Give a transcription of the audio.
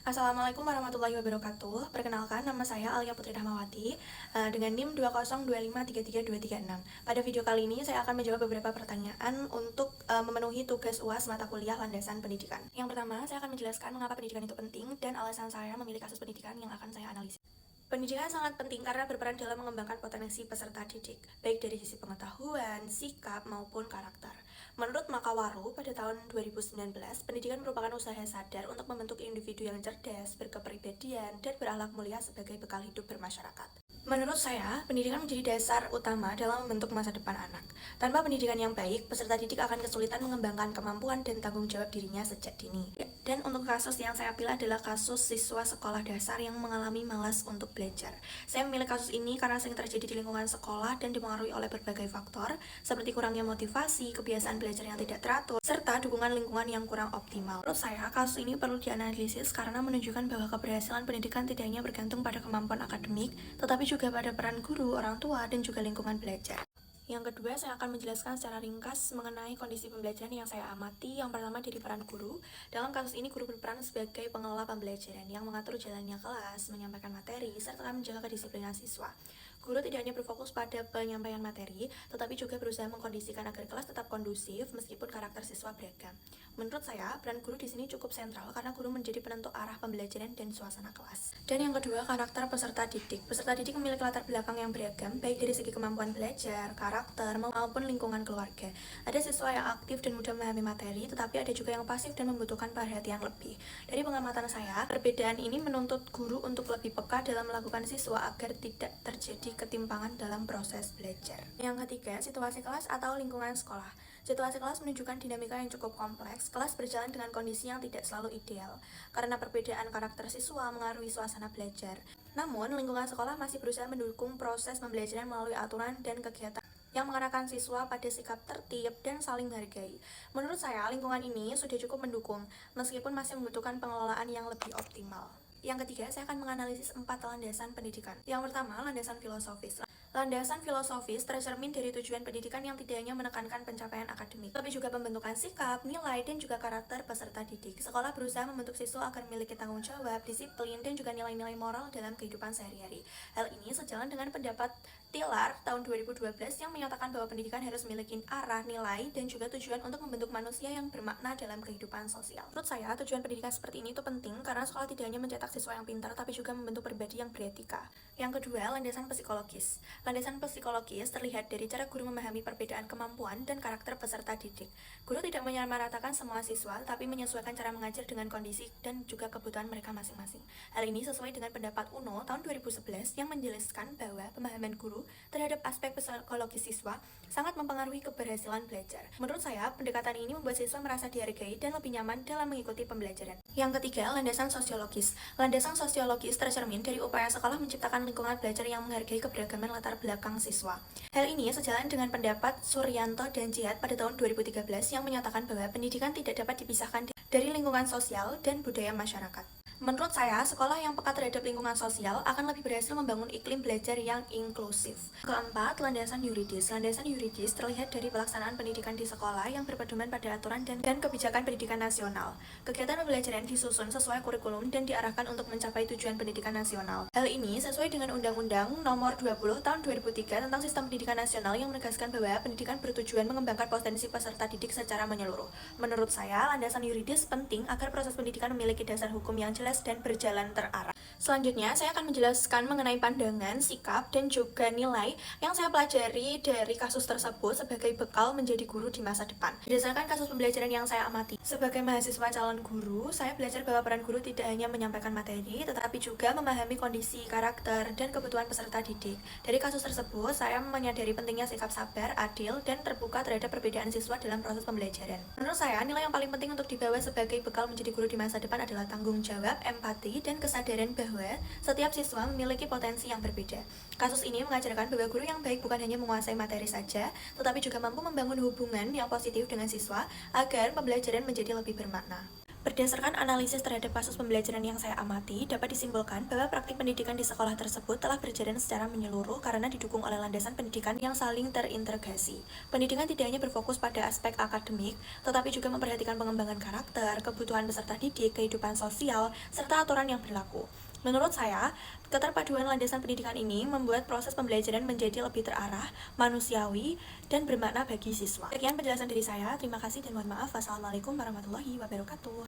Assalamualaikum warahmatullahi wabarakatuh. Perkenalkan, nama saya Alia Putri Rahmawati dengan NIM 202533236. Pada video kali ini saya akan menjawab beberapa pertanyaan untuk memenuhi tugas UAS mata kuliah landasan pendidikan. Yang pertama, saya akan menjelaskan mengapa pendidikan itu penting dan alasan saya memilih kasus pendidikan yang akan saya analisis. Pendidikan sangat penting karena berperan dalam mengembangkan potensi peserta didik, baik dari sisi pengetahuan, sikap, maupun karakter. Menurut Makawaru, pada tahun 2019, pendidikan merupakan usaha sadar untuk membentuk individu yang cerdas, berkepribadian, dan berakhlak mulia sebagai bekal hidup bermasyarakat. Menurut saya, pendidikan menjadi dasar utama dalam membentuk masa depan anak. Tanpa pendidikan yang baik, peserta didik akan kesulitan mengembangkan kemampuan dan tanggung jawab dirinya sejak dini. Dan untuk kasus yang saya pilih adalah kasus siswa sekolah dasar yang mengalami malas untuk belajar. Saya memilih kasus ini karena sering terjadi di lingkungan sekolah dan dipengaruhi oleh berbagai faktor, seperti kurangnya motivasi, kebiasaan belajar yang tidak teratur, serta dukungan lingkungan yang kurang optimal. Menurut saya, kasus ini perlu dianalisis karena menunjukkan bahwa keberhasilan pendidikan tidak hanya bergantung pada kemampuan akademik, tetapi juga pada peran guru, orang tua, dan juga lingkungan belajar. Yang kedua, saya akan menjelaskan secara ringkas mengenai kondisi pembelajaran yang saya amati. Yang pertama dari peran guru. Dalam kasus ini, guru berperan sebagai pengelola pembelajaran yang mengatur jalannya kelas, menyampaikan materi, serta menjaga kedisiplinan siswa. Guru tidak hanya berfokus pada penyampaian materi, tetapi juga berusaha mengkondisikan agar kelas tetap kondusif meskipun karakter siswa beragam. Menurut saya, peran guru di sini cukup sentral karena guru menjadi penentu arah pembelajaran dan suasana kelas. Dan yang kedua, karakter peserta didik. Peserta didik memiliki latar belakang yang beragam, baik dari segi kemampuan belajar, karakter, maupun lingkungan keluarga. Ada siswa yang aktif dan mudah memahami materi, tetapi ada juga yang pasif dan membutuhkan perhatian lebih. Dari pengamatan saya, perbedaan ini menuntut guru untuk lebih peka dalam melakukan siswa agar tidak terjadi ketimpangan dalam proses belajar. Yang ketiga, situasi kelas atau lingkungan sekolah. Situasi kelas menunjukkan dinamika yang cukup kompleks. Kelas berjalan dengan kondisi yang tidak selalu ideal, karena perbedaan karakter siswa mengaruhi suasana belajar. Namun, lingkungan sekolah masih berusaha mendukung proses pembelajaran melalui aturan dan kegiatan yang mengarahkan siswa pada sikap tertib dan saling menghargai. Menurut saya, lingkungan ini sudah cukup mendukung, meskipun masih membutuhkan pengelolaan yang lebih optimal. Yang ketiga, saya akan menganalisis 4 landasan pendidikan. Yang pertama, landasan filosofis. Landasan filosofis tercermin dari tujuan pendidikan yang tidak hanya menekankan pencapaian akademik, tapi juga pembentukan sikap, nilai, dan juga karakter peserta didik. Sekolah berusaha membentuk siswa agar memiliki tanggung jawab, disiplin, dan juga nilai-nilai moral dalam kehidupan sehari-hari. Hal ini sejalan dengan pendapat Tilar tahun 2012 yang menyatakan bahwa pendidikan harus memiliki arah, nilai, dan juga tujuan untuk membentuk manusia yang bermakna dalam kehidupan sosial. Menurut saya, tujuan pendidikan seperti ini itu penting karena sekolah tidak hanya mencetak siswa yang pintar, tapi juga membentuk pribadi yang beretika. Yang kedua, landasan psikologis. Landasan psikologis terlihat dari cara guru memahami perbedaan kemampuan dan karakter peserta didik. Guru tidak menyamaratakan semua siswa, tapi menyesuaikan cara mengajar dengan kondisi dan juga kebutuhan mereka masing-masing. Hal ini sesuai dengan pendapat UNO tahun 2011 yang menjelaskan bahwa pemahaman guru terhadap aspek psikologis siswa sangat mempengaruhi keberhasilan belajar. Menurut saya, pendekatan ini membuat siswa merasa dihargai dan lebih nyaman dalam mengikuti pembelajaran. Yang ketiga, landasan sosiologis. Landasan sosiologis tercermin dari upaya sekolah menciptakan lingkungan belajar yang menghargai keberagaman latar belakang siswa. Hal ini sejalan dengan pendapat Suryanto dan Jihad pada tahun 2013 yang menyatakan bahwa pendidikan tidak dapat dipisahkan dari lingkungan sosial dan budaya masyarakat. Menurut saya, sekolah yang peka terhadap lingkungan sosial akan lebih berhasil membangun iklim belajar yang inklusif. Keempat, landasan yuridis. Landasan yuridis terlihat dari pelaksanaan pendidikan di sekolah yang berpedoman pada aturan dan kebijakan pendidikan nasional. Kegiatan pembelajaran disusun sesuai kurikulum dan diarahkan untuk mencapai tujuan pendidikan nasional. Hal ini sesuai dengan Undang-Undang Nomor 20 Tahun 2003 tentang Sistem Pendidikan Nasional yang menegaskan bahwa pendidikan bertujuan mengembangkan potensi peserta didik secara menyeluruh. Menurut saya, landasan yuridis penting agar proses pendidikan memiliki dasar hukum yang jelas dan berjalan terarah. Selanjutnya, saya akan menjelaskan mengenai pandangan, sikap, dan juga nilai yang saya pelajari dari kasus tersebut sebagai bekal menjadi guru di masa depan. Berdasarkan kasus pembelajaran yang saya amati, sebagai mahasiswa calon guru, saya belajar bahwa peran guru tidak hanya menyampaikan materi, tetapi juga memahami kondisi, karakter, dan kebutuhan peserta didik. Dari kasus tersebut, saya menyadari pentingnya sikap sabar, adil, dan terbuka terhadap perbedaan siswa dalam proses pembelajaran. Menurut saya, nilai yang paling penting untuk dibawa sebagai bekal menjadi guru di masa depan adalah tanggung jawab, empati, dan kesadaran bahwa setiap siswa memiliki potensi yang berbeda. Kasus ini mengajarkan bahwa guru yang baik bukan hanya menguasai materi saja, tetapi juga mampu membangun hubungan yang positif dengan siswa agar pembelajaran menjadi lebih bermakna. Berdasarkan analisis terhadap kasus pembelajaran yang saya amati, dapat disimpulkan bahwa praktik pendidikan di sekolah tersebut telah berjalan secara menyeluruh karena didukung oleh landasan pendidikan yang saling terintegrasi. Pendidikan tidak hanya berfokus pada aspek akademik, tetapi juga memperhatikan pengembangan karakter, kebutuhan peserta didik, kehidupan sosial, serta aturan yang berlaku. Menurut saya, keterpaduan landasan pendidikan ini membuat proses pembelajaran menjadi lebih terarah, manusiawi, dan bermakna bagi siswa. Sekian penjelasan dari saya. Terima kasih dan mohon maaf. Wassalamualaikum warahmatullahi wabarakatuh.